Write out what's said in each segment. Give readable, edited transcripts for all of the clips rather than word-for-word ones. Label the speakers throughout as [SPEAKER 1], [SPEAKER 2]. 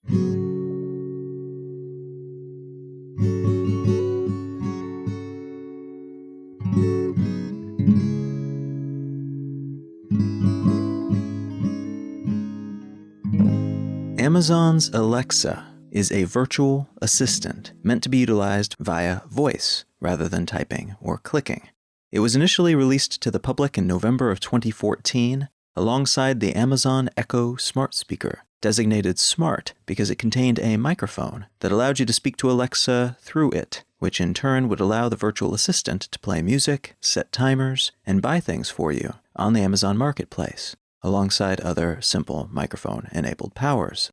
[SPEAKER 1] Amazon's Alexa is a virtual assistant meant to be utilized via voice rather than typing or clicking. It was initially released to the public in November of 2014 alongside the Amazon Echo smart speaker, designated Smart because it contained a microphone that allowed you to speak to Alexa through it, which in turn would allow the virtual assistant to play music, set timers, and buy things for you on the Amazon Marketplace, alongside other simple microphone-enabled powers.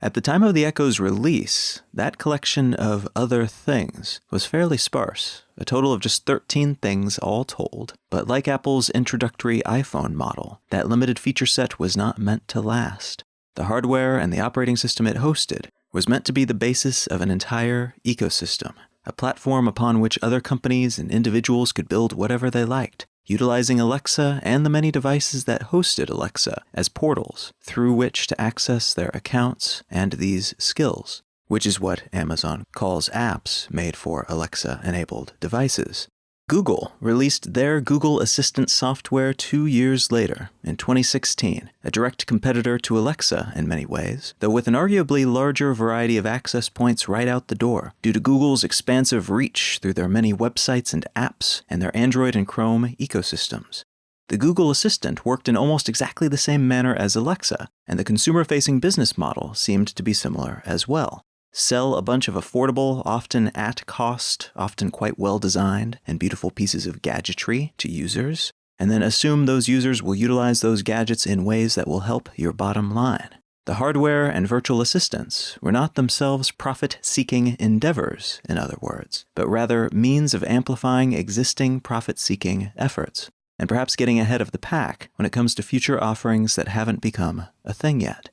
[SPEAKER 1] At the time of the Echo's release, that collection of other things was fairly sparse, a total of just 13 things all told. But like Apple's introductory iPhone model, that limited feature set was not meant to last. The hardware and the operating system it hosted was meant to be the basis of an entire ecosystem, a platform upon which other companies and individuals could build whatever they liked, utilizing Alexa and the many devices that hosted Alexa as portals through which to access their accounts and these skills, which is what Amazon calls apps made for Alexa-enabled devices. Google released their Google Assistant software 2 years later, in 2016, a direct competitor to Alexa in many ways, though with an arguably larger variety of access points right out the door, due to Google's expansive reach through their many websites and apps and their Android and Chrome ecosystems. The Google Assistant worked in almost exactly the same manner as Alexa, and the consumer-facing business model seemed to be similar as well. Sell a bunch of affordable, often at cost, often quite well-designed and beautiful pieces of gadgetry to users, and then assume those users will utilize those gadgets in ways that will help your bottom line. The hardware and virtual assistants were not themselves profit-seeking endeavors, in other words, but rather means of amplifying existing profit-seeking efforts, and perhaps getting ahead of the pack when it comes to future offerings that haven't become a thing yet.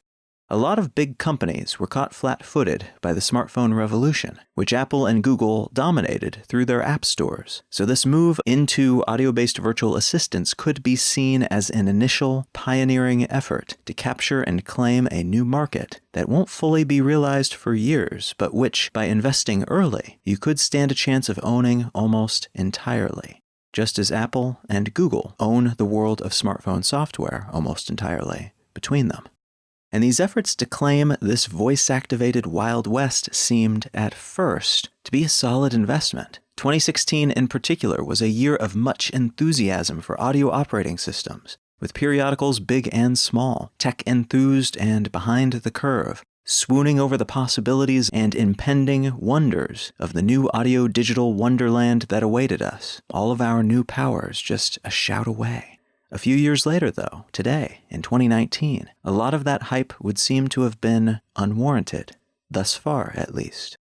[SPEAKER 1] A lot of big companies were caught flat-footed by the smartphone revolution, which Apple and Google dominated through their app stores. So this move into audio-based virtual assistants could be seen as an initial pioneering effort to capture and claim a new market that won't fully be realized for years, but which, by investing early, you could stand a chance of owning almost entirely, just as Apple and Google own the world of smartphone software almost entirely between them. And these efforts to claim this voice-activated Wild West seemed, at first, to be a solid investment. 2016 in particular was a year of much enthusiasm for audio operating systems, with periodicals big and small, tech-enthused and behind the curve, swooning over the possibilities and impending wonders of the new audio-digital wonderland that awaited us, all of our new powers just a shout away. A few years later, though, today, in 2019, a lot of that hype would seem to have been unwarranted, thus far at least.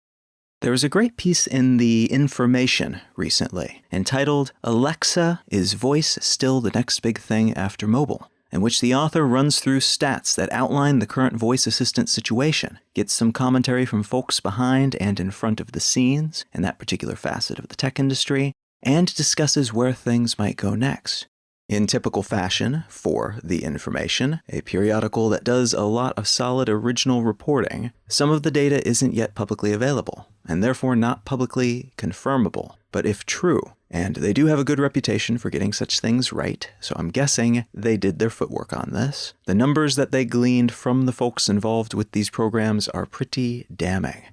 [SPEAKER 1] There was a great piece in The Information recently, entitled "Alexa, Is Voice Still the Next Big Thing After Mobile?", in which the author runs through stats that outline the current voice assistant situation, gets some commentary from folks behind and in front of the scenes in that particular facet of the tech industry, and discusses where things might go next. In typical fashion for The Information, a periodical that does a lot of solid original reporting, some of the data isn't yet publicly available, and therefore not publicly confirmable. But if true, and they do have a good reputation for getting such things right, so I'm guessing they did their footwork on this, the numbers that they gleaned from the folks involved with these programs are pretty damning.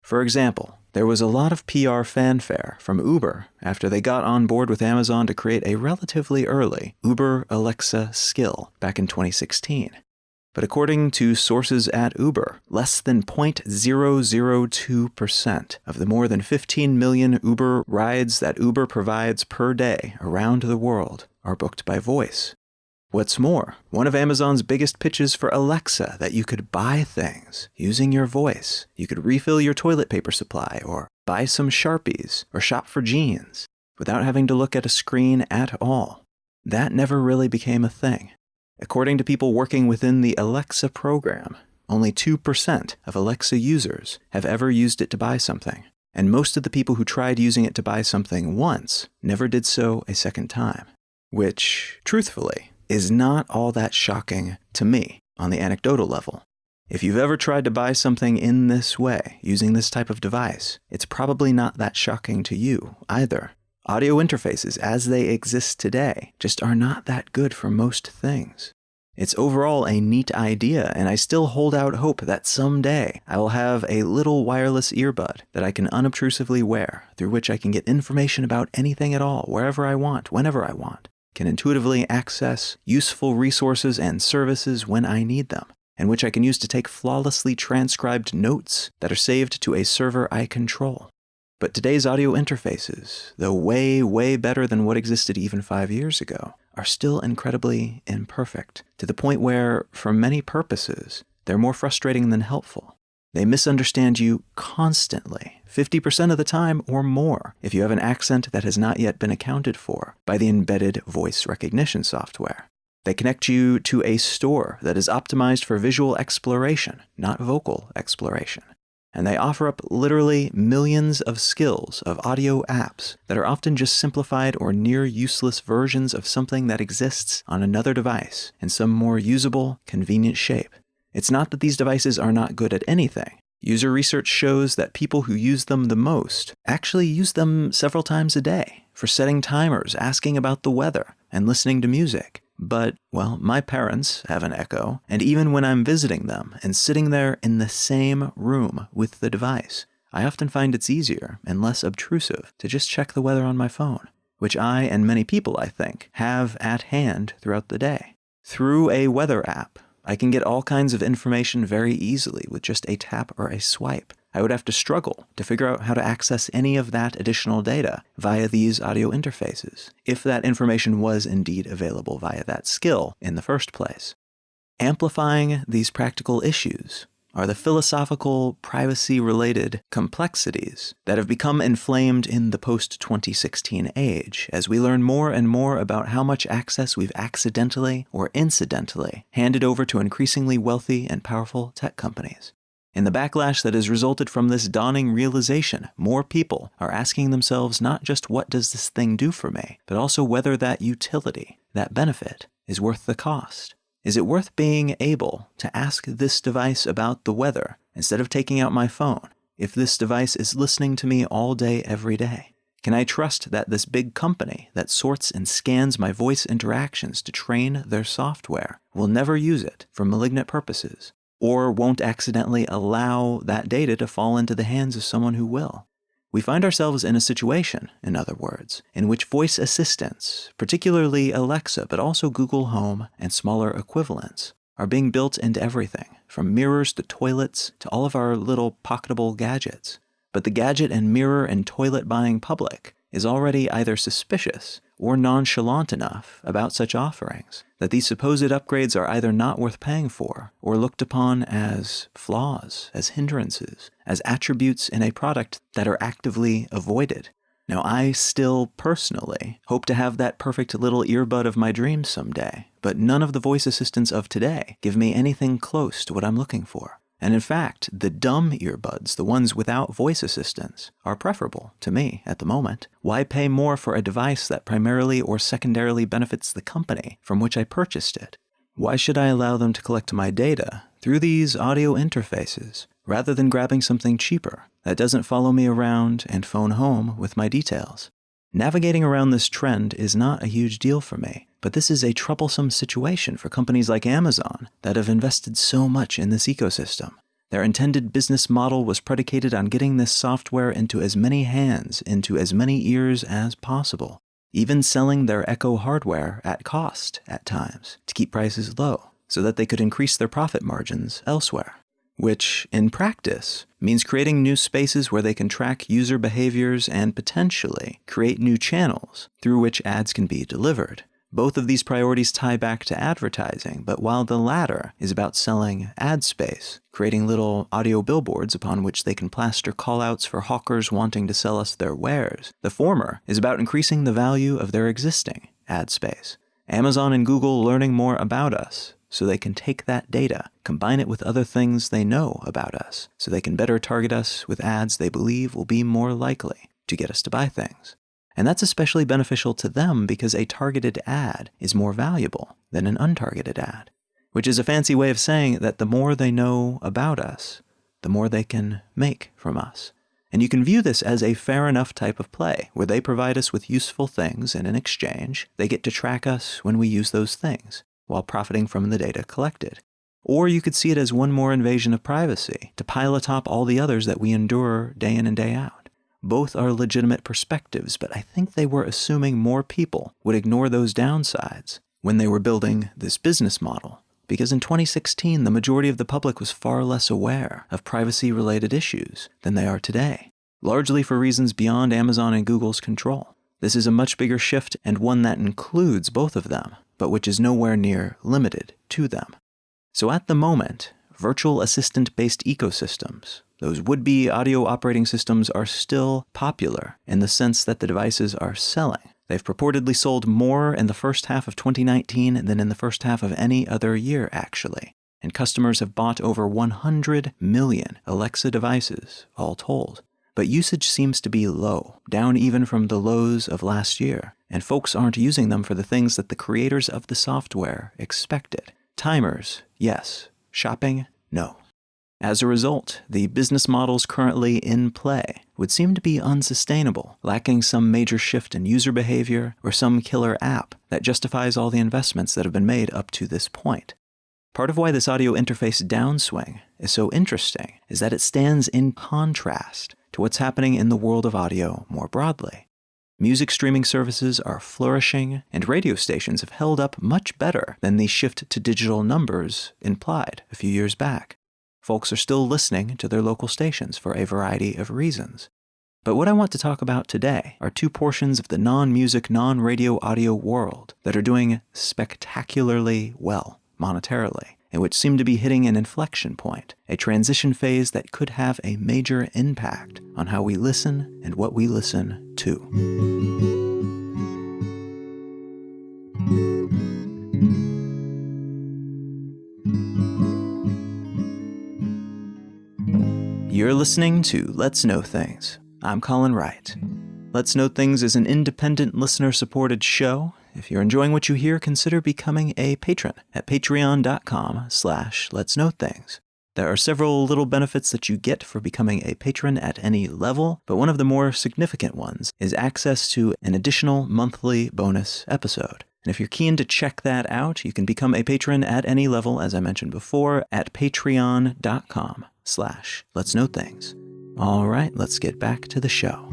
[SPEAKER 1] For example, there was a lot of PR fanfare from Uber after they got on board with Amazon to create a relatively early Uber Alexa skill back in 2016. But according to sources at Uber, less than 0.002% of the more than 15 million Uber rides that Uber provides per day around the world are booked by voice. What's more, one of Amazon's biggest pitches for Alexa that you could buy things using your voice. You could refill your toilet paper supply, or buy some Sharpies, or shop for jeans, without having to look at a screen at all. That never really became a thing. According to people working within the Alexa program, only 2% of Alexa users have ever used it to buy something, and most of the people who tried using it to buy something once never did so a second time, which, truthfully, is not all that shocking to me on the anecdotal level. If you've ever tried to buy something in this way, using this type of device, it's probably not that shocking to you either. Audio interfaces as they exist today just are not that good for most things. It's overall a neat idea, and I still hold out hope that someday I will have a little wireless earbud that I can unobtrusively wear, through which I can get information about anything at all, wherever I want, whenever I want, can intuitively access useful resources and services when I need them, and which I can use to take flawlessly transcribed notes that are saved to a server I control. But today's audio interfaces, though way, way better than what existed even 5 years ago, are still incredibly imperfect, to the point where, for many purposes, they're more frustrating than helpful. They misunderstand you constantly, 50% of the time or more, if you have an accent that has not yet been accounted for by the embedded voice recognition software. They connect you to a store that is optimized for visual exploration, not vocal exploration. And they offer up literally millions of skills of audio apps that are often just simplified or near useless versions of something that exists on another device in some more usable, convenient shape. It's not that these devices are not good at anything. User research shows that people who use them the most actually use them several times a day for setting timers, asking about the weather, and listening to music. But, well, my parents have an Echo, and even when I'm visiting them and sitting there in the same room with the device, I often find it's easier and less obtrusive to just check the weather on my phone, which I and many people, I think, have at hand throughout the day. Through a weather app, I can get all kinds of information very easily with just a tap or a swipe. I would have to struggle to figure out how to access any of that additional data via these audio interfaces, if that information was indeed available via that skill in the first place. Amplifying these practical issues are the philosophical, privacy-related complexities that have become inflamed in the post-2016 age, as we learn more and more about how much access we've accidentally or incidentally handed over to increasingly wealthy and powerful tech companies. In the backlash that has resulted from this dawning realization, more people are asking themselves not just what does this thing do for me, but also whether that utility, that benefit, is worth the cost. Is it worth being able to ask this device about the weather instead of taking out my phone if this device is listening to me all day, every day? Can I trust that this big company that sorts and scans my voice interactions to train their software will never use it for malignant purposes, or won't accidentally allow that data to fall into the hands of someone who will? We find ourselves in a situation, in other words, in which voice assistants, particularly Alexa, but also Google Home and smaller equivalents, are being built into everything, from mirrors to toilets to all of our little pocketable gadgets. But the gadget and mirror and toilet buying public is already either suspicious or nonchalant enough about such offerings that these supposed upgrades are either not worth paying for or looked upon as flaws, as hindrances, as attributes in a product that are actively avoided. Now, I still personally hope to have that perfect little earbud of my dreams someday, but none of the voice assistants of today give me anything close to what I'm looking for. And in fact, the dumb earbuds, the ones without voice assistance, are preferable to me at the moment. Why pay more for a device that primarily or secondarily benefits the company from which I purchased it? Why should I allow them to collect my data through these audio interfaces rather than grabbing something cheaper that doesn't follow me around and phone home with my details? Navigating around this trend is not a huge deal for me, but this is a troublesome situation for companies like Amazon that have invested so much in this ecosystem. Their intended business model was predicated on getting this software into as many hands, into as many ears as possible, even selling their Echo hardware at cost at times to keep prices low so that they could increase their profit margins elsewhere. Which, in practice, means creating new spaces where they can track user behaviors and potentially create new channels through which ads can be delivered. Both of these priorities tie back to advertising, but while the latter is about selling ad space, creating little audio billboards upon which they can plaster callouts for hawkers wanting to sell us their wares, the former is about increasing the value of their existing ad space. Amazon and Google learning more about us, so they can take that data, combine it with other things they know about us, so they can better target us with ads they believe will be more likely to get us to buy things. And that's especially beneficial to them because a targeted ad is more valuable than an untargeted ad, which is a fancy way of saying that the more they know about us, the more they can make from us. And you can view this as a fair enough type of play, where they provide us with useful things, and in exchange, they get to track us when we use those things, while profiting from the data collected. Or you could see it as one more invasion of privacy, to pile atop all the others that we endure day in and day out. Both are legitimate perspectives, but I think they were assuming more people would ignore those downsides when they were building this business model. Because in 2016, the majority of the public was far less aware of privacy-related issues than they are today, largely for reasons beyond Amazon and Google's control. This is a much bigger shift, and one that includes both of them, but which is nowhere near limited to them. So at the moment, virtual assistant-based ecosystems, those would-be audio operating systems, are still popular in the sense that the devices are selling. They've purportedly sold more in the first half of 2019 than in the first half of any other year, actually. And customers have bought over 100 million Alexa devices, all told. But usage seems to be low, down even from the lows of last year. And folks aren't using them for the things that the creators of the software expected. Timers, yes. Shopping, no. As a result, the business models currently in play would seem to be unsustainable, lacking some major shift in user behavior or some killer app that justifies all the investments that have been made up to this point. Part of why this audio interface downswing is so interesting is that it stands in contrast to what's happening in the world of audio more broadly. Music streaming services are flourishing, and radio stations have held up much better than the shift to digital numbers implied a few years back. Folks are still listening to their local stations for a variety of reasons. But what I want to talk about today are two portions of the non-music, non-radio audio world that are doing spectacularly well monetarily, and which seem to be hitting an inflection point, a transition phase that could have a major impact on how we listen and what we listen to. You're listening to Let's Know Things. I'm Colin Wright. Let's Know Things is an independent, listener-supported show. If you're enjoying what you hear, consider becoming a patron at patreon.com/letsknowthings. There are several little benefits that you get for becoming a patron at any level, but one of the more significant ones is access to an additional monthly bonus episode. And if you're keen to check that out, you can become a patron at any level, as I mentioned before, at patreon.com/letsknowthings. All right, let's get back to the show.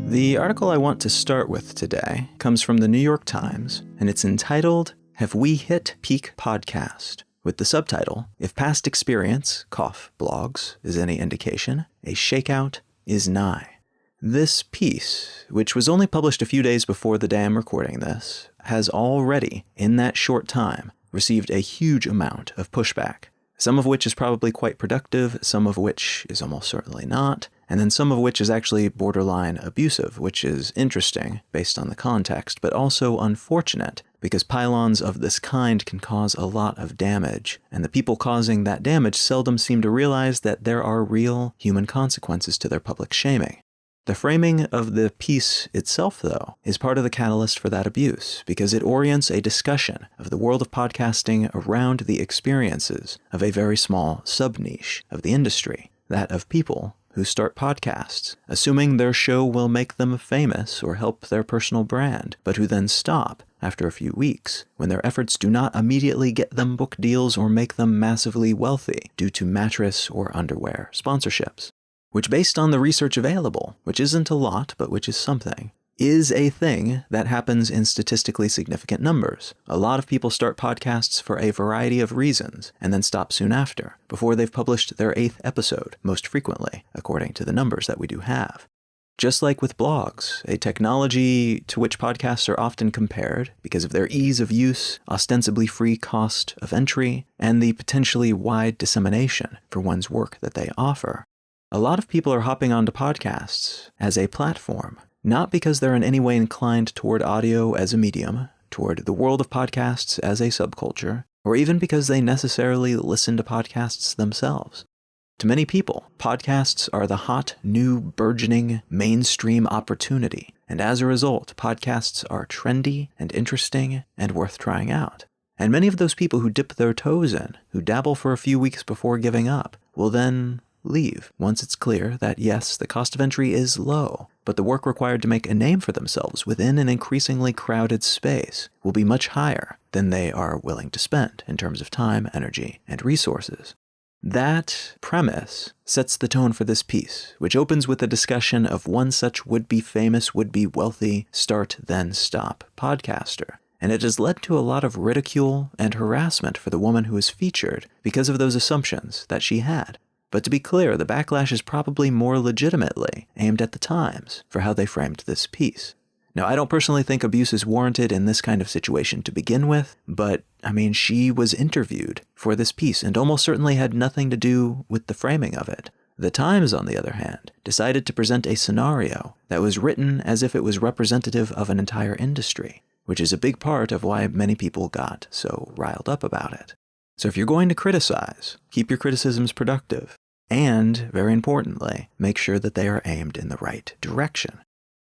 [SPEAKER 1] The article I want to start with today comes from the New York Times, and it's entitled, "Have We Hit Peak Podcast?" with the subtitle, "If Past Experience, blogs, is any indication, a shakeout is nigh." This piece, which was only published a few days before the day I'm recording this, has already, in that short time, received a huge amount of pushback, some of which is probably quite productive, some of which is almost certainly not, and then some of which is actually borderline abusive, which is interesting based on the context, but also unfortunate, because pylons of this kind can cause a lot of damage, and the people causing that damage seldom seem to realize that there are real human consequences to their public shaming. The framing of the piece itself, though, is part of the catalyst for that abuse, because it orients a discussion of the world of podcasting around the experiences of a very small sub-niche of the industry, that of people who start podcasts, assuming their show will make them famous or help their personal brand, but who then stop after a few weeks, when their efforts do not immediately get them book deals or make them massively wealthy due to mattress or underwear sponsorships. Which, based on the research available, which isn't a lot, but which is something, is a thing that happens in statistically significant numbers. A lot of people start podcasts for a variety of reasons, and then stop soon after, before they've published their 8th episode, most frequently, according to the numbers that we do have. Just like with blogs, a technology to which podcasts are often compared because of their ease of use, ostensibly free cost of entry, and the potentially wide dissemination for one's work that they offer. A lot of people are hopping onto podcasts as a platform, not because they're in any way inclined toward audio as a medium, toward the world of podcasts as a subculture, or even because they necessarily listen to podcasts themselves. To many people, podcasts are the hot, new, burgeoning, mainstream opportunity, and as a result, podcasts are trendy and interesting and worth trying out. And many of those people who dip their toes in, who dabble for a few weeks before giving up, will then leave once it's clear that yes, the cost of entry is low, but the work required to make a name for themselves within an increasingly crowded space will be much higher than they are willing to spend in terms of time, energy, and resources. That premise sets the tone for this piece, which opens with a discussion of one such would-be famous, would-be wealthy, start-then-stop podcaster. And it has led to a lot of ridicule and harassment for the woman who is featured because of those assumptions that she had. But to be clear, the backlash is probably more legitimately aimed at the Times for how they framed this piece. Now, I don't personally think abuse is warranted in this kind of situation to begin with, but, she was interviewed for this piece and almost certainly had nothing to do with the framing of it. The Times, on the other hand, decided to present a scenario that was written as if it was representative of an entire industry, which is a big part of why many people got so riled up about it. So if you're going to criticize, keep your criticisms productive, and, very importantly, make sure that they are aimed in the right direction.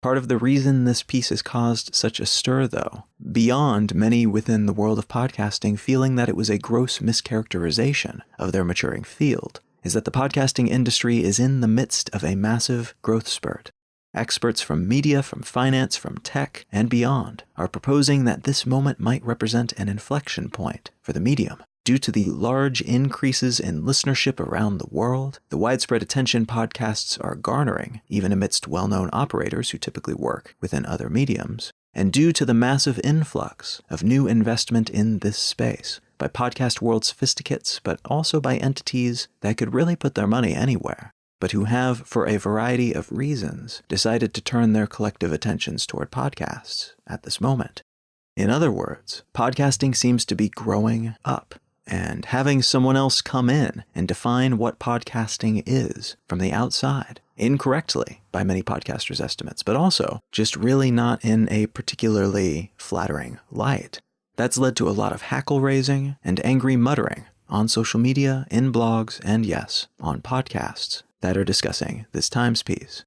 [SPEAKER 1] Part of the reason this piece has caused such a stir, though, beyond many within the world of podcasting feeling that it was a gross mischaracterization of their maturing field, is that the podcasting industry is in the midst of a massive growth spurt. Experts from media, from finance, from tech, and beyond are proposing that this moment might represent an inflection point for the medium. Due to the large increases in listenership around the world, the widespread attention podcasts are garnering, even amidst well-known operators who typically work within other mediums, and due to the massive influx of new investment in this space by podcast world sophisticates, but also by entities that could really put their money anywhere, but who have, for a variety of reasons, decided to turn their collective attentions toward podcasts at this moment. In other words, podcasting seems to be growing up, and having someone else come in and define what podcasting is from the outside, incorrectly by many podcasters' estimates, but also just really not in a particularly flattering light. That's led to a lot of hackle-raising and angry muttering on social media, in blogs, and yes, on podcasts that are discussing this Times piece.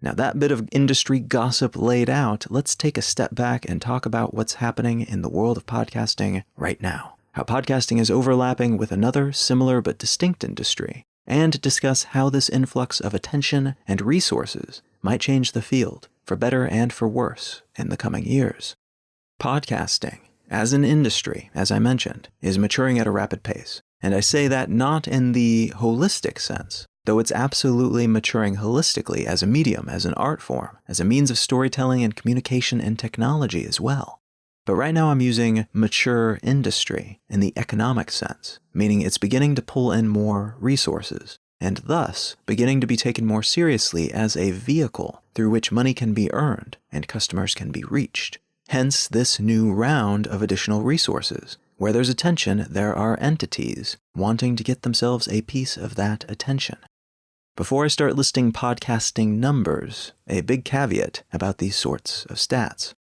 [SPEAKER 1] Now, that bit of industry gossip laid out, let's take a step back and talk about what's happening in the world of podcasting right now. How podcasting is overlapping with another similar but distinct industry, and discuss how this influx of attention and resources might change the field, for better and for worse, in the coming years. Podcasting, as an industry, as I mentioned, is maturing at a rapid pace, and I say that not in the holistic sense, though it's absolutely maturing holistically as a medium, as an art form, as a means of storytelling and communication and technology as well. But right now I'm using mature industry in the economic sense, meaning it's beginning to pull in more resources, and thus beginning to be taken more seriously as a vehicle through which money can be earned and customers can be reached. Hence this new round of additional resources. Where there's attention, there are entities wanting to get themselves a piece of that attention. Before I start listing podcasting numbers, a big caveat about these sorts of stats.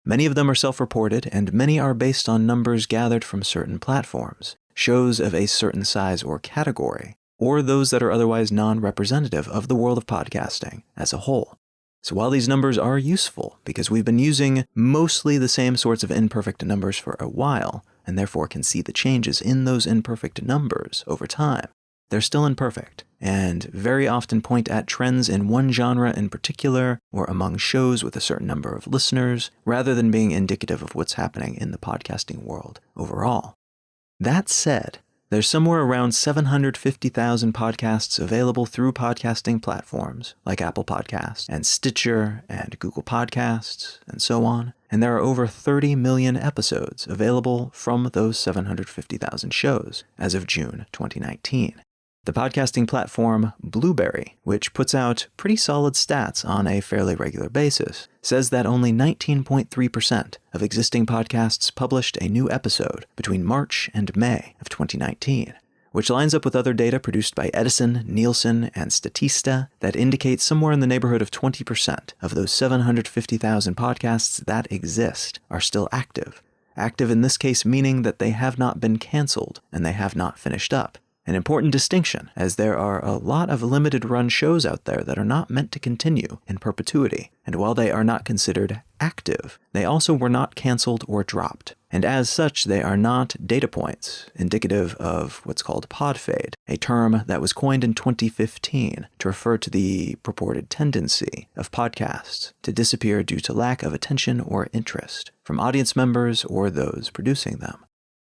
[SPEAKER 1] Many of them are self-reported, and many are based on numbers gathered from certain platforms, shows of a certain size or category, or those that are otherwise non-representative of the world of podcasting as a whole. So while these numbers are useful, because we've been using mostly the same sorts of imperfect numbers for a while, and therefore can see the changes in those imperfect numbers over time, they're still imperfect, and very often point at trends in one genre in particular, or among shows with a certain number of listeners, rather than being indicative of what's happening in the podcasting world overall. That said, there's somewhere around 750,000 podcasts available through podcasting platforms like Apple Podcasts and Stitcher and Google Podcasts and so on, and there are over 30 million episodes available from those 750,000 shows as of June 2019. The podcasting platform Blueberry, which puts out pretty solid stats on a fairly regular basis, says that only 19.3% of existing podcasts published a new episode between March and May of 2019, which lines up with other data produced by Edison, Nielsen, and Statista that indicates somewhere in the neighborhood of 20% of those 750,000 podcasts that exist are still active. Active in this case meaning that they have not been canceled and they have not finished up. An important distinction, as there are a lot of limited-run shows out there that are not meant to continue in perpetuity, and while they are not considered active, they also were not canceled or dropped. And as such, they are not data points indicative of what's called podfade, a term that was coined in 2015 to refer to the purported tendency of podcasts to disappear due to lack of attention or interest from audience members or those producing them.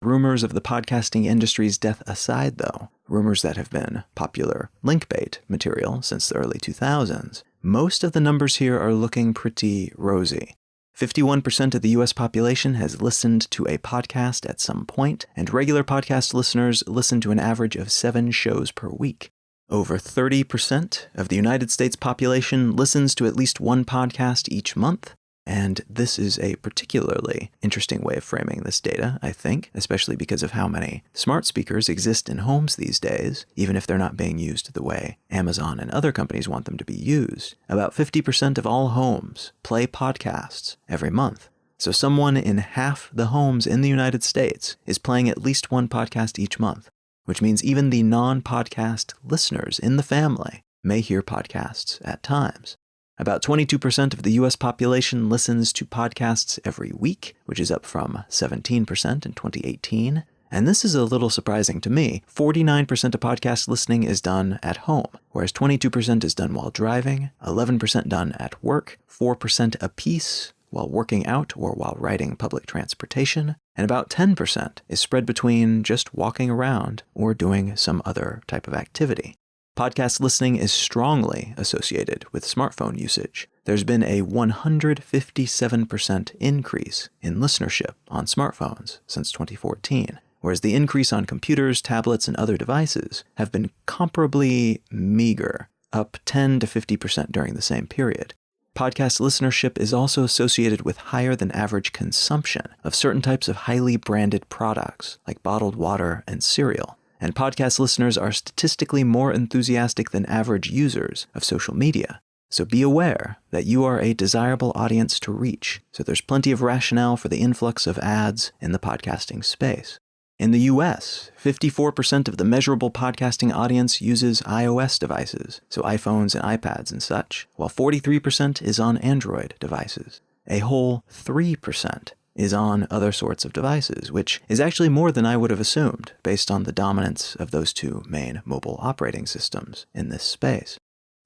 [SPEAKER 1] Rumors of the podcasting industry's death aside, though, rumors that have been popular link bait material since the early 2000s, most of the numbers here are looking pretty rosy. 51% of the US population has listened to a podcast at some point, and regular podcast listeners listen to an average of 7 shows per week. Over 30% of the United States population listens to at least one podcast each month, and this is a particularly interesting way of framing this data, I think, especially because of how many smart speakers exist in homes these days, even if they're not being used the way Amazon and other companies want them to be used. About 50% of all homes play podcasts every month. So someone in half the homes in the United States is playing at least one podcast each month, which means even the non-podcast listeners in the family may hear podcasts at times. About 22% of the US population listens to podcasts every week, which is up from 17% in 2018. And this is a little surprising to me. 49% of podcast listening is done at home, whereas 22% is done while driving, 11% done at work, 4% apiece while working out or while riding public transportation, and about 10% is spread between just walking around or doing some other type of activity. Podcast listening is strongly associated with smartphone usage. There's been a 157% increase in listenership on smartphones since 2014, whereas the increase on computers, tablets, and other devices have been comparably meager, up 10 to 50% during the same period. Podcast listenership is also associated with higher than average consumption of certain types of highly branded products, like bottled water and cereal. And podcast listeners are statistically more enthusiastic than average users of social media. So be aware that you are a desirable audience to reach, so there's plenty of rationale for the influx of ads in the podcasting space. In the US, 54% of the measurable podcasting audience uses iOS devices, so iPhones and iPads and such, while 43% is on Android devices. A whole 3% is on other sorts of devices, which is actually more than I would have assumed based on the dominance of those two main mobile operating systems in this space.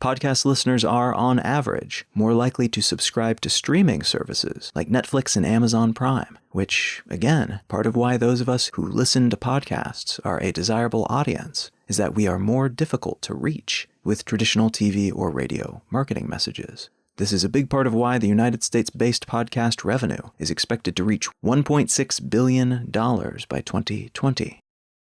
[SPEAKER 1] Podcast listeners are, on average, more likely to subscribe to streaming services like Netflix and Amazon Prime, which, again, part of why those of us who listen to podcasts are a desirable audience is that we are more difficult to reach with traditional TV or radio marketing messages. This is a big part of why the United States-based podcast revenue is expected to reach $1.6 billion by 2020.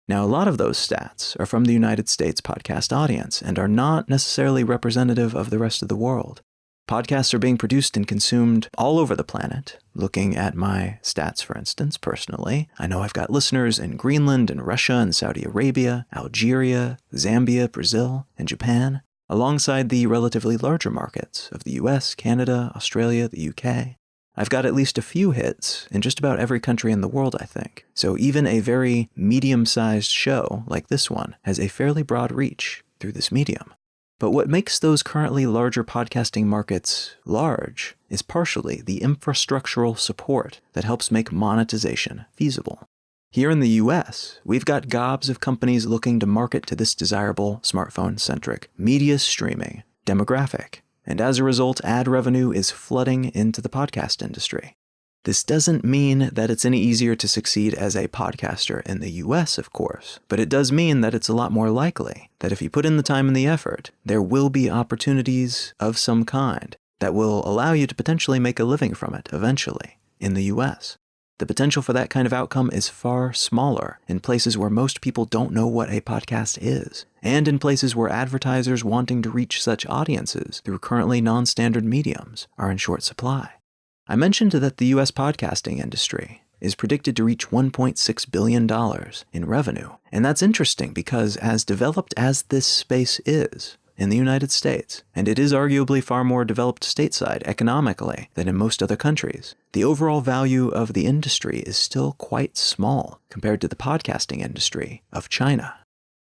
[SPEAKER 1] Now, a lot of those stats are from the United States podcast audience and are not necessarily representative of the rest of the world. Podcasts are being produced and consumed all over the planet. Looking at my stats, for instance, personally, I know I've got listeners in Greenland and Russia and Saudi Arabia, Algeria, Zambia, Brazil, and Japan, alongside the relatively larger markets of the US, Canada, Australia, the UK. I've got at least a few hits in just about every country in the world, I think. So even a very medium-sized show like this one has a fairly broad reach through this medium. But what makes those currently larger podcasting markets large is partially the infrastructural support that helps make monetization feasible. Here in the US, we've got gobs of companies looking to market to this desirable smartphone-centric media streaming demographic, and as a result, ad revenue is flooding into the podcast industry. This doesn't mean that it's any easier to succeed as a podcaster in the US, of course, but it does mean that it's a lot more likely that if you put in the time and the effort, there will be opportunities of some kind that will allow you to potentially make a living from it eventually in the US. The potential for that kind of outcome is far smaller in places where most people don't know what a podcast is, and in places where advertisers wanting to reach such audiences through currently non-standard mediums are in short supply. I mentioned that the US podcasting industry is predicted to reach $1.6 billion in revenue, and that's interesting because as developed as this space is in the United States, and it is arguably far more developed stateside economically than in most other countries, the overall value of the industry is still quite small compared to the podcasting industry of China.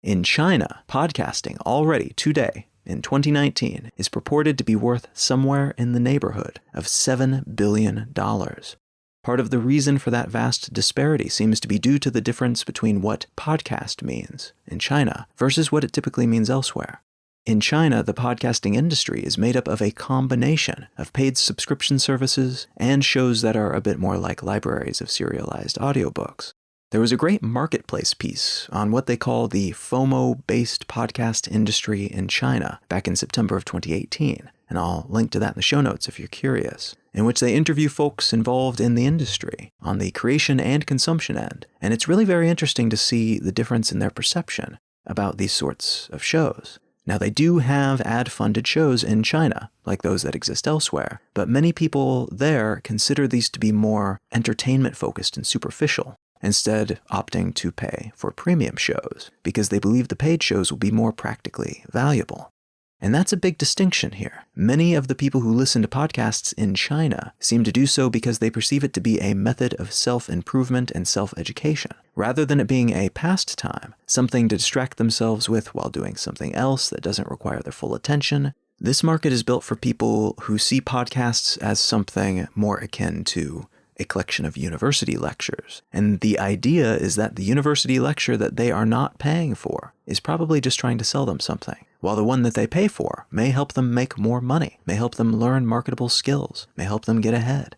[SPEAKER 1] In China, podcasting already today, in 2019, is purported to be worth somewhere in the neighborhood of $7 billion. Part of the reason for that vast disparity seems to be due to the difference between what podcast means in China versus what it typically means elsewhere. In China, the podcasting industry is made up of a combination of paid subscription services and shows that are a bit more like libraries of serialized audiobooks. There was a great marketplace piece on what they call the FOMO-based podcast industry in China back in September of 2018, and I'll link to that in the show notes if you're curious, in which they interview folks involved in the industry on the creation and consumption end, and it's really very interesting to see the difference in their perception about these sorts of shows. Now, they do have ad-funded shows in China, like those that exist elsewhere, but many people there consider these to be more entertainment-focused and superficial, instead opting to pay for premium shows, because they believe the paid shows will be more practically valuable. And that's a big distinction here. Many of the people who listen to podcasts in China seem to do so because they perceive it to be a method of self-improvement and self-education, rather than it being a pastime, something to distract themselves with while doing something else that doesn't require their full attention. This market is built for people who see podcasts as something more akin to a collection of university lectures. And the idea is that the university lecture that they are not paying for is probably just trying to sell them something, while the one that they pay for may help them make more money, may help them learn marketable skills, may help them get ahead.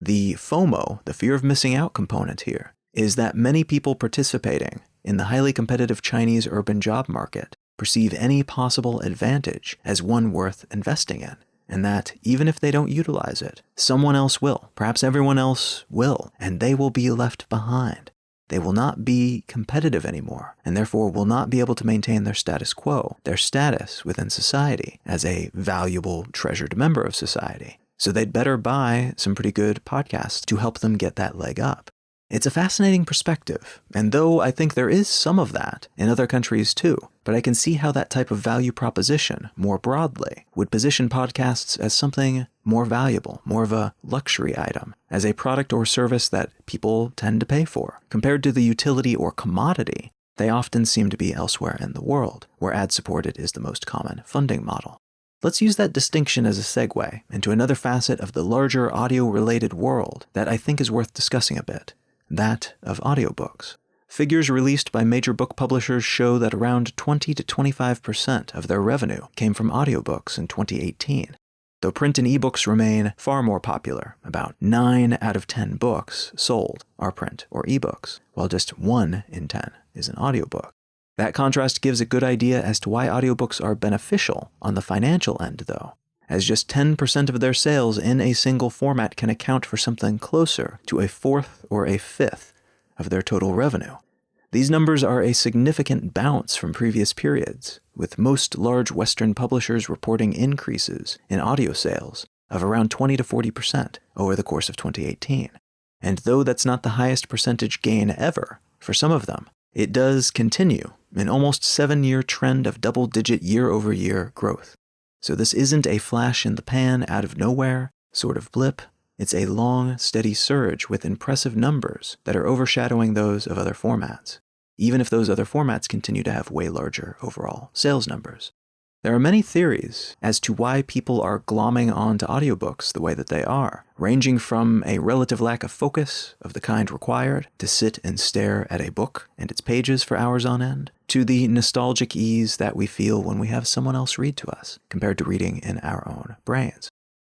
[SPEAKER 1] The FOMO, the fear of missing out component here, is that many people participating in the highly competitive Chinese urban job market perceive any possible advantage as one worth investing in. And that, even if they don't utilize it, someone else will, perhaps everyone else will, and they will be left behind. They will not be competitive anymore, and therefore will not be able to maintain their status quo, their status within society as a valuable, treasured member of society. So they'd better buy some pretty good podcasts to help them get that leg up. It's a fascinating perspective, and though I think there is some of that in other countries too, but I can see how that type of value proposition, more broadly, would position podcasts as something more valuable, more of a luxury item, as a product or service that people tend to pay for, compared to the utility or commodity they often seem to be elsewhere in the world, where ad-supported is the most common funding model. Let's use that distinction as a segue into another facet of the larger audio-related world that I think is worth discussing a bit. That of audiobooks. Figures released by major book publishers show that around 20 to 25% of their revenue came from audiobooks in 2018. Though print and ebooks remain far more popular, about 9 out of 10 books sold are print or ebooks, while just 1 in 10 is an audiobook. That contrast gives a good idea as to why audiobooks are beneficial on the financial end, though, as just 10% of their sales in a single format can account for something closer to a fourth or a fifth of their total revenue. These numbers are a significant bounce from previous periods, with most large Western publishers reporting increases in audio sales of around 20 to 40% over the course of 2018. And though that's not the highest percentage gain ever for some of them, it does continue an almost 7-year trend of double-digit year-over-year growth. So this isn't a flash in the pan out of nowhere sort of blip. It's a long, steady surge with impressive numbers that are overshadowing those of other formats, even if those other formats continue to have way larger overall sales numbers. There are many theories as to why people are glomming onto audiobooks the way that they are, ranging from a relative lack of focus of the kind required to sit and stare at a book and its pages for hours on end, to the nostalgic ease that we feel when we have someone else read to us, compared to reading in our own brains.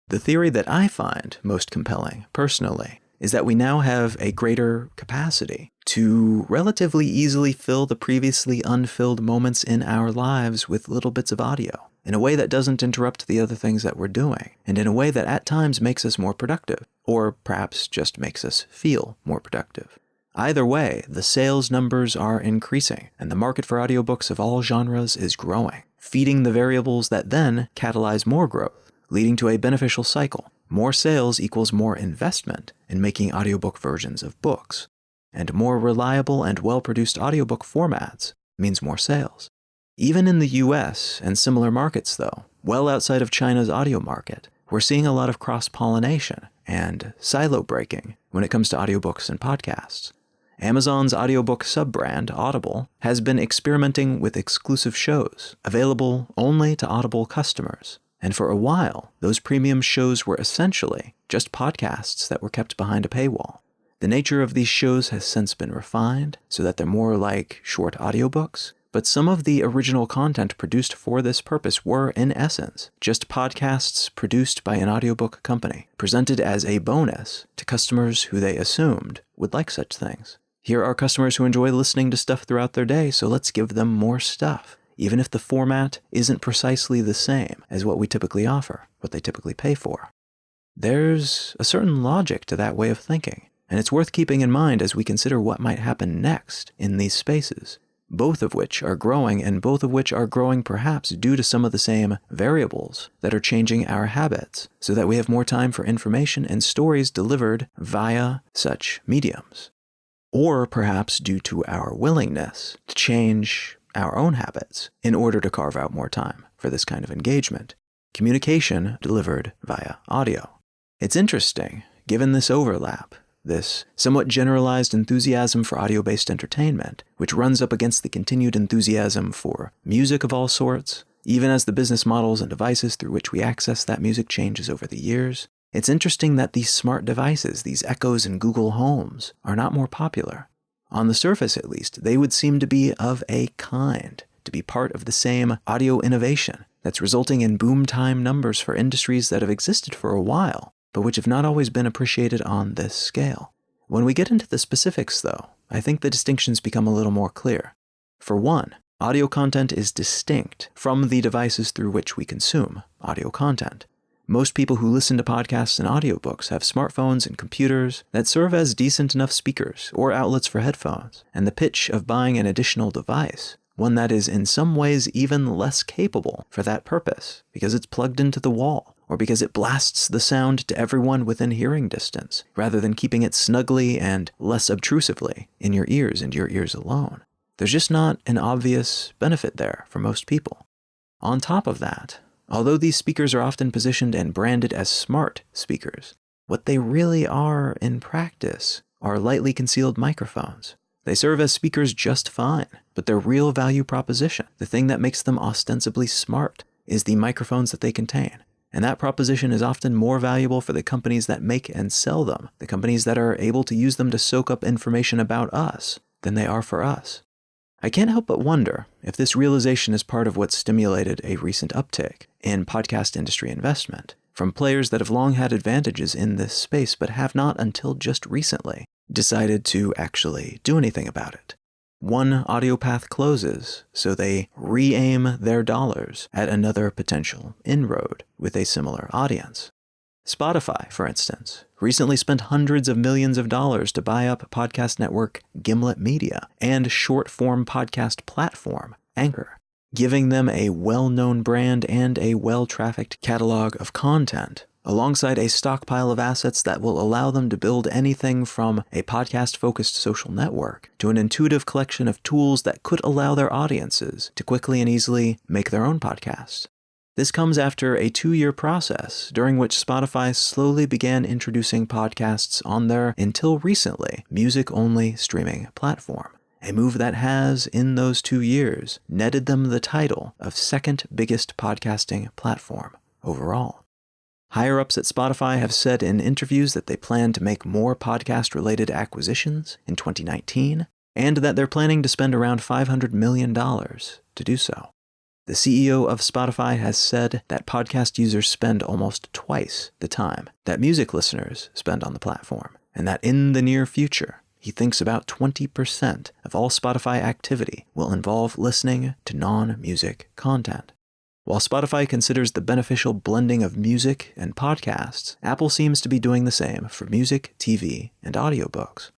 [SPEAKER 1] The theory that I find most compelling, personally, is that we now have a greater capacity to relatively easily fill the previously unfilled moments in our lives with little bits of audio, in a way that doesn't interrupt the other things that we're doing, and in a way that at times makes us more productive, or perhaps just makes us feel more productive. Either way, the sales numbers are increasing, and the market for audiobooks of all genres is growing, feeding the variables that then catalyze more growth, leading to a beneficial cycle. More sales equals more investment in making audiobook versions of books, and more reliable and well-produced audiobook formats means more sales. Even in the US and similar markets, though, well outside of China's audio market, we're seeing a lot of cross-pollination and silo breaking when it comes to audiobooks and podcasts. Amazon's audiobook sub-brand, Audible, has been experimenting with exclusive shows, available only to Audible customers. And for a while, those premium shows were essentially just podcasts that were kept behind a paywall. The nature of these shows has since been refined so that they're more like short audiobooks, but some of the original content produced for this purpose were, in essence, just podcasts produced by an audiobook company, presented as a bonus to customers who they assumed would like such things. Here are customers who enjoy listening to stuff throughout their day, so let's give them more stuff, even if the format isn't precisely the same as what we typically offer, what they typically pay for. There's a certain logic to that way of thinking, and it's worth keeping in mind as we consider what might happen next in these spaces, both of which are growing and both of which are growing perhaps due to some of the same variables that are changing our habits, so that we have more time for information and stories delivered via such mediums. Or perhaps due to our willingness to change our own habits in order to carve out more time for this kind of engagement. Communication delivered via audio. It's interesting, given this overlap, this somewhat generalized enthusiasm for audio-based entertainment, which runs up against the continued enthusiasm for music of all sorts, even as the business models and devices through which we access that music changes over the years. It's interesting that these smart devices, these Echoes and Google Homes, are not more popular. On the surface, at least, they would seem to be of a kind, to be part of the same audio innovation that's resulting in boom time numbers for industries that have existed for a while, but which have not always been appreciated on this scale. When we get into the specifics, though, I think the distinctions become a little more clear. For one, audio content is distinct from the devices through which we consume audio content. Most people who listen to podcasts and audiobooks have smartphones and computers that serve as decent enough speakers or outlets for headphones, and the pitch of buying an additional device, one that is in some ways even less capable for that purpose because it's plugged into the wall, or because it blasts the sound to everyone within hearing distance, rather than keeping it snugly and less obtrusively in your ears and your ears alone. There's just not an obvious benefit there for most people. On top of that, although these speakers are often positioned and branded as smart speakers, what they really are in practice are lightly concealed microphones. They serve as speakers just fine, but their real value proposition, the thing that makes them ostensibly smart, is the microphones that they contain. And that proposition is often more valuable for the companies that make and sell them, the companies that are able to use them to soak up information about us, than they are for us. I can't help but wonder if this realization is part of what stimulated a recent uptick in podcast industry investment from players that have long had advantages in this space but have not until just recently decided to actually do anything about it. One audio path closes, so they re-aim their dollars at another potential inroad with a similar audience. Spotify, for instance, recently spent hundreds of millions of dollars to buy up podcast network Gimlet Media and short-form podcast platform Anchor, giving them a well-known brand and a well-trafficked catalog of content, alongside a stockpile of assets that will allow them to build anything from a podcast-focused social network to an intuitive collection of tools that could allow their audiences to quickly and easily make their own podcasts. This comes after a 2-year process during which Spotify slowly began introducing podcasts on their, until recently, music-only streaming platform, a move that has, in those 2 years, netted them the title of second biggest podcasting platform overall. Higher-ups at Spotify have said in interviews that they plan to make more podcast-related acquisitions in 2019, and that they're planning to spend around $500 million to do so. The CEO of Spotify has said that podcast users spend almost twice the time that music listeners spend on the platform, and that in the near future, he thinks about 20% of all Spotify activity will involve listening to non-music content. While Spotify considers the beneficial blending of music and podcasts, Apple seems to be doing the same for music, TV, and audiobooks.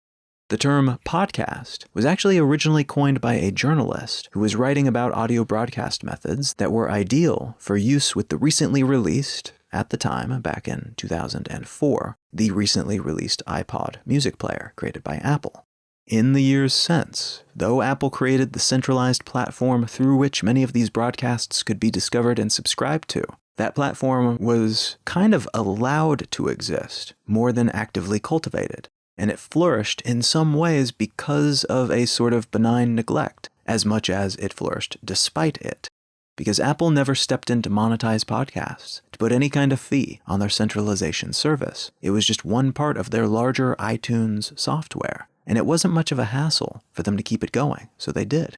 [SPEAKER 1] The term podcast was actually originally coined by a journalist who was writing about audio broadcast methods that were ideal for use with the recently released, at the time, back in 2004, the recently released iPod music player created by Apple. In the years since, though Apple created the centralized platform through which many of these broadcasts could be discovered and subscribed to, that platform was kind of allowed to exist more than actively cultivated. And it flourished in some ways because of a sort of benign neglect, as much as it flourished despite it. Because Apple never stepped in to monetize podcasts, to put any kind of fee on their centralization service. It was just one part of their larger iTunes software, and it wasn't much of a hassle for them to keep it going, so they did.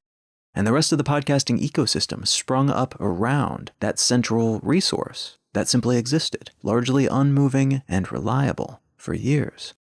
[SPEAKER 1] And the rest of the podcasting ecosystem sprung up around that central resource that simply existed, largely unmoving and reliable, for years.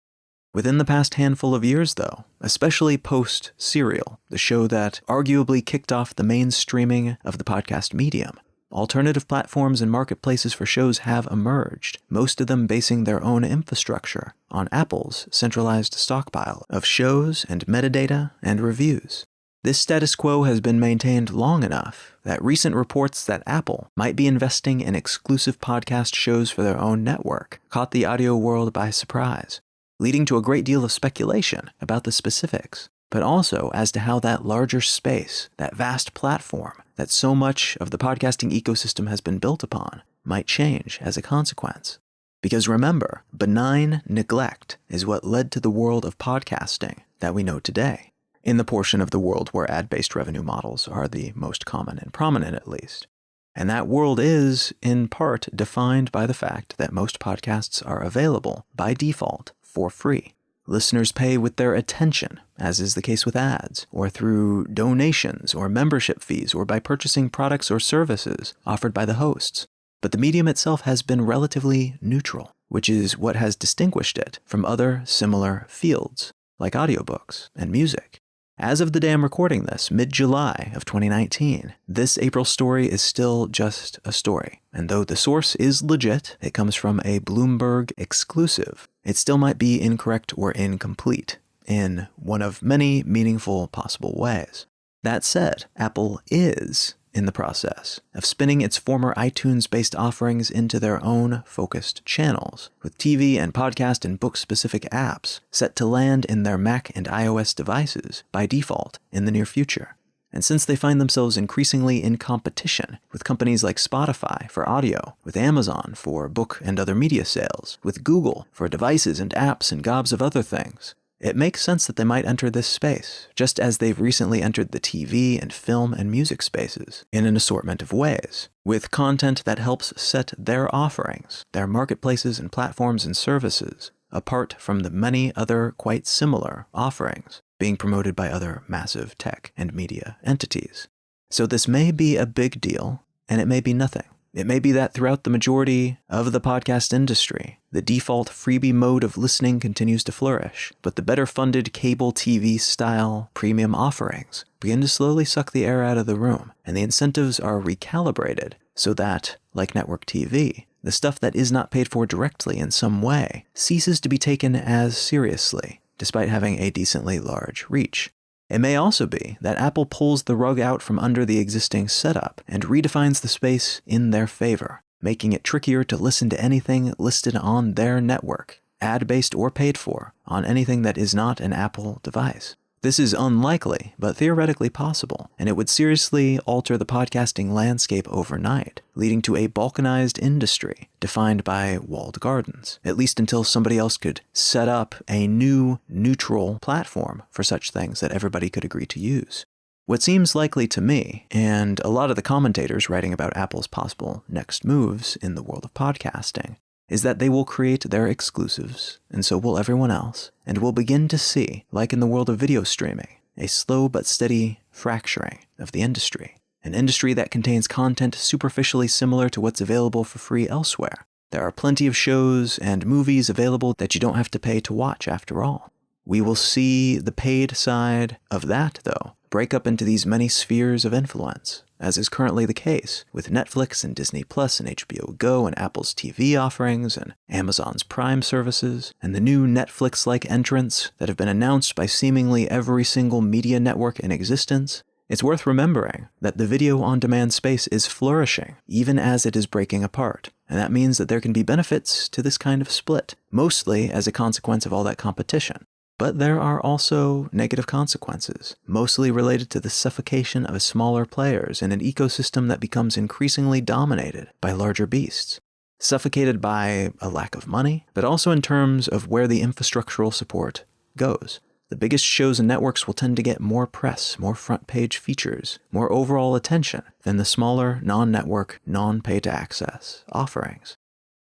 [SPEAKER 1] Within the past handful of years, though, especially post-Serial, the show that arguably kicked off the mainstreaming of the podcast medium, alternative platforms and marketplaces for shows have emerged, most of them basing their own infrastructure on Apple's centralized stockpile of shows and metadata and reviews. This status quo has been maintained long enough that recent reports that Apple might be investing in exclusive podcast shows for their own network caught the audio world by surprise, leading to a great deal of speculation about the specifics, but also as to how that larger space, that vast platform that so much of the podcasting ecosystem has been built upon, might change as a consequence. Because remember, benign neglect is what led to the world of podcasting that we know today, in the portion of the world where ad-based revenue models are the most common and prominent at least. And that world is, in part, defined by the fact that most podcasts are available, by default, for free. Listeners pay with their attention, as is the case with ads, or through donations or membership fees, or by purchasing products or services offered by the hosts. But the medium itself has been relatively neutral, which is what has distinguished it from other similar fields, like audiobooks and music. As of the day I'm recording this, mid-July of 2019, this April story is still just a story. And though the source is legit, it comes from a Bloomberg exclusive, it still might be incorrect or incomplete in one of many meaningful possible ways. That said, Apple is in the process of spinning its former iTunes-based offerings into their own focused channels, with TV and podcast and book-specific apps set to land in their Mac and iOS devices by default in the near future. And since they find themselves increasingly in competition with companies like Spotify for audio, with Amazon for book and other media sales, with Google for devices and apps and gobs of other things, it makes sense that they might enter this space, just as they've recently entered the TV and film and music spaces, in an assortment of ways, with content that helps set their offerings, their marketplaces and platforms and services, apart from the many other quite similar offerings being promoted by other massive tech and media entities. So this may be a big deal, and it may be nothing. It may be that throughout the majority of the podcast industry, the default freebie mode of listening continues to flourish, but the better-funded cable TV-style premium offerings begin to slowly suck the air out of the room, and the incentives are recalibrated so that, like network TV, the stuff that is not paid for directly in some way ceases to be taken as seriously, despite having a decently large reach. It may also be that Apple pulls the rug out from under the existing setup and redefines the space in their favor, making it trickier to listen to anything listed on their network, ad-based or paid for, on anything that is not an Apple device. This is unlikely, but theoretically possible, and it would seriously alter the podcasting landscape overnight, leading to a balkanized industry defined by walled gardens, at least until somebody else could set up a new, neutral platform for such things that everybody could agree to use. What seems likely to me, and a lot of the commentators writing about Apple's possible next moves in the world of podcasting, is that they will create their exclusives, and so will everyone else, and we'll begin to see, like in the world of video streaming, a slow but steady fracturing of the industry. An industry that contains content superficially similar to what's available for free elsewhere. There are plenty of shows and movies available that you don't have to pay to watch after all. We will see the paid side of that, though, break up into these many spheres of influence, as is currently the case with Netflix and Disney Plus and HBO Go and Apple's TV offerings and Amazon's Prime services, and the new Netflix-like entrants that have been announced by seemingly every single media network in existence. It's worth remembering that the video-on-demand space is flourishing, even as it is breaking apart, and that means that there can be benefits to this kind of split, mostly as a consequence of all that competition. But there are also negative consequences, mostly related to the suffocation of smaller players in an ecosystem that becomes increasingly dominated by larger beasts. suffocated by a lack of money, but also in terms of where the infrastructural support goes. The biggest shows and networks will tend to get more press, more front-page features, more overall attention than the smaller, non-network, non-pay-to-access offerings.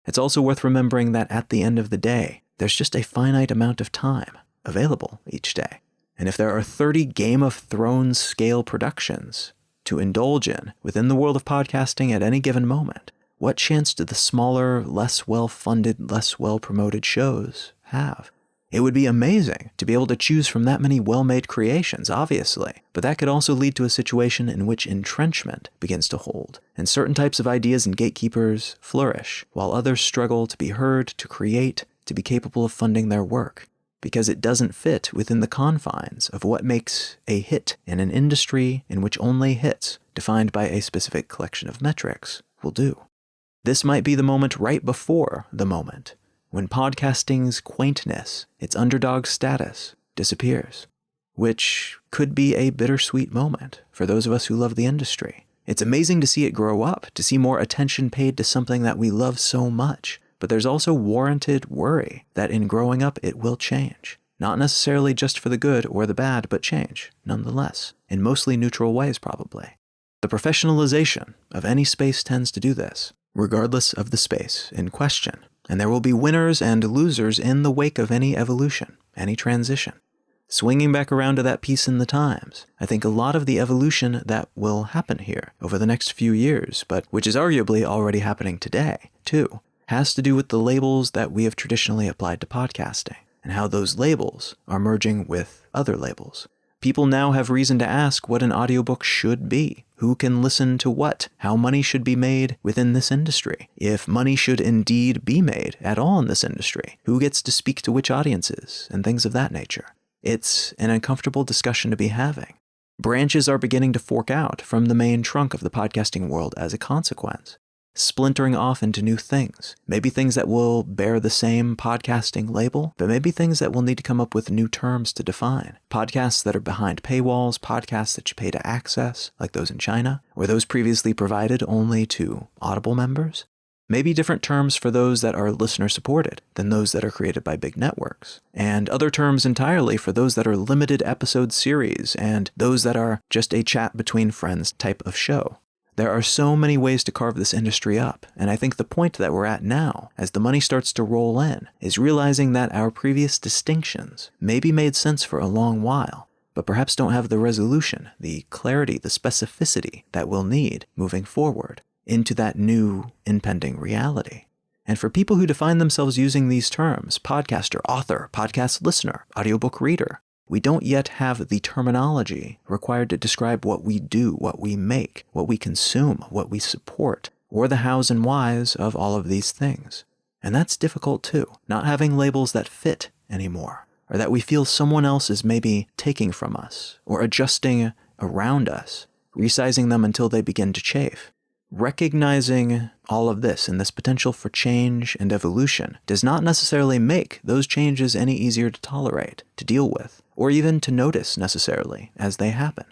[SPEAKER 1] It's also worth remembering that at the end of the day, there's just a finite amount of time available each day. And if there are 30 Game of Thrones scale productions to indulge in within the world of podcasting at any given moment, what chance do the smaller, less well-funded, less well-promoted shows have? It would be amazing to be able to choose from that many well-made creations, obviously, but that could also lead to a situation in which entrenchment begins to hold, and certain types of ideas and gatekeepers flourish, while others struggle to be heard, to create, to be capable of funding their work, because it doesn't fit within the confines of what makes a hit in an industry in which only hits, defined by a specific collection of metrics, will do. This might be the moment right before the moment when podcasting's quaintness, its underdog status, disappears, which could be a bittersweet moment for those of us who love the industry. It's amazing to see it grow up, to see more attention paid to something that we love so much, but there's also warranted worry that in growing up it will change. Not necessarily just for the good or the bad, but change, nonetheless, in mostly neutral ways probably. The professionalization of any space tends to do this, regardless of the space in question. And there will be winners and losers in the wake of any evolution, any transition. Swinging back around to that piece in the times, I think a lot of the evolution that will happen here over the next few years, but which is arguably already happening today, too, has to do with the labels that we have traditionally applied to podcasting, and how those labels are merging with other labels. People now have reason to ask what an audiobook should be, who can listen to what, how money should be made within this industry, if money should indeed be made at all in this industry, who gets to speak to which audiences, and things of that nature. It's an uncomfortable discussion to be having. Branches are beginning to fork out from the main trunk of the podcasting world as a consequence, splintering off into new things. Maybe things that will bear the same podcasting label, but maybe things that will need to come up with new terms to define. Podcasts that are behind paywalls, podcasts that you pay to access, like those in China, or those previously provided only to Audible members. Maybe different terms for those that are listener-supported than those that are created by big networks, and other terms entirely for those that are limited episode series and those that are just a chat between friends type of show. There are so many ways to carve this industry up, and I think the point that we're at now, as the money starts to roll in, is realizing that our previous distinctions maybe made sense for a long while, but perhaps don't have the resolution, the clarity, the specificity that we'll need moving forward into that new impending reality. And for people who define themselves using these terms, podcaster, author, podcast listener, audiobook reader, we don't yet have the terminology required to describe what we do, what we make, what we consume, what we support, or the hows and whys of all of these things. And that's difficult too, not having labels that fit anymore, or that we feel someone else is maybe taking from us, or adjusting around us, resizing them until they begin to chafe. Recognizing all of this and this potential for change and evolution does not necessarily make those changes any easier to tolerate, to deal with, or even to notice necessarily as they happen.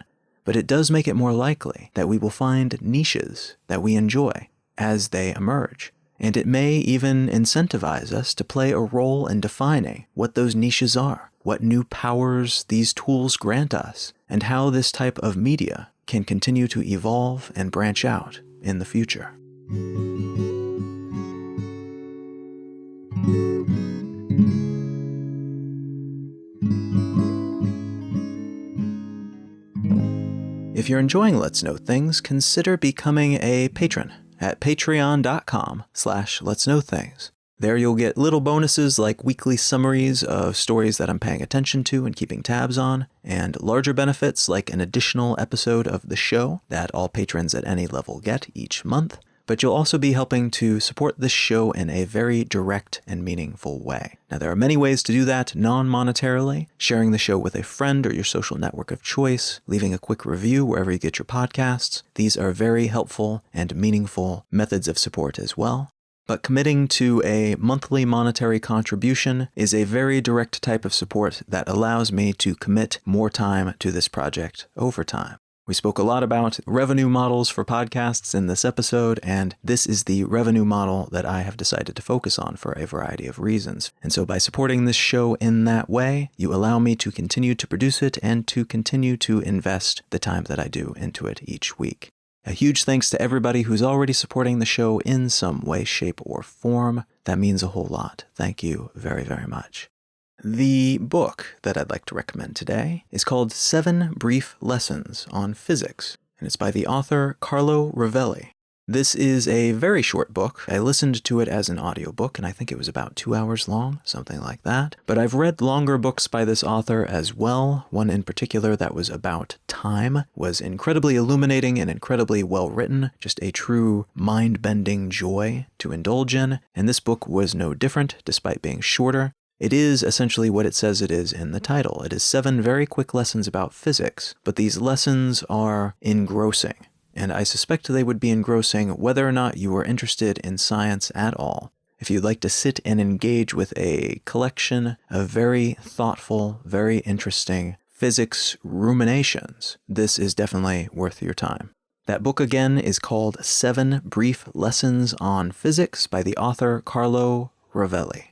[SPEAKER 1] But it does make it more likely that we will find niches that we enjoy as they emerge. And it may even incentivize us to play a role in defining what those niches are, what new powers these tools grant us, and how this type of media can continue to evolve and branch out in the future. If you're enjoying Let's Know Things, consider becoming a patron at patreon.com/letsknowthings. There you'll get little bonuses like weekly summaries of stories that I'm paying attention to and keeping tabs on, and larger benefits like an additional episode of the show that all patrons at any level get each month. But you'll also be helping to support this show in a very direct and meaningful way. Now, there are many ways to do that non-monetarily: sharing the show with a friend or your social network of choice, leaving a quick review wherever you get your podcasts. These are very helpful and meaningful methods of support as well. But committing to a monthly monetary contribution is a very direct type of support that allows me to commit more time to this project over time, We spoke a lot about revenue models for podcasts in this episode, and this is the revenue model that I have decided to focus on for a variety of reasons. And so by supporting this show in that way, you allow me to continue to produce it and to continue to invest the time that I do into it each week. A huge thanks to everybody who's already supporting the show in some way, shape, or form. That means a whole lot. Thank you very, very much. The book that I'd like to recommend today is called 7 Brief Lessons on Physics, and it's by the author Carlo Rovelli. This is a very short book. I listened to it as an audiobook, and I think it was about 2 hours long, something like that. But I've read longer books by this author as well. One in particular that was about time was incredibly illuminating and incredibly well written, just a true mind-bending joy to indulge in, and this book was no different, despite being shorter. It is essentially what it says it is in the title. It is 7 very quick lessons about physics, but these lessons are engrossing. And I suspect they would be engrossing whether or not you are interested in science at all. If you'd like to sit and engage with a collection of very thoughtful, very interesting physics ruminations, this is definitely worth your time. That book again is called 7 Brief Lessons on Physics by the author Carlo Rovelli.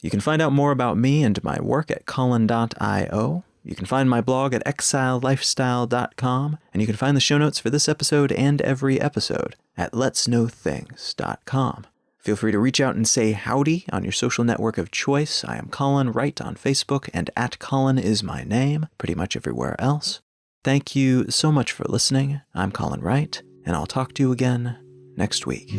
[SPEAKER 1] You can find out more about me and my work at colin.io. You can find my blog at exilelifestyle.com, and you can find the show notes for this episode and every episode at letsknowthings.com. Feel free to reach out and say howdy on your social network of choice. I am Colin Wright on Facebook, and @Colin is my name, pretty much everywhere else. Thank you so much for listening. I'm Colin Wright, and I'll talk to you again next week.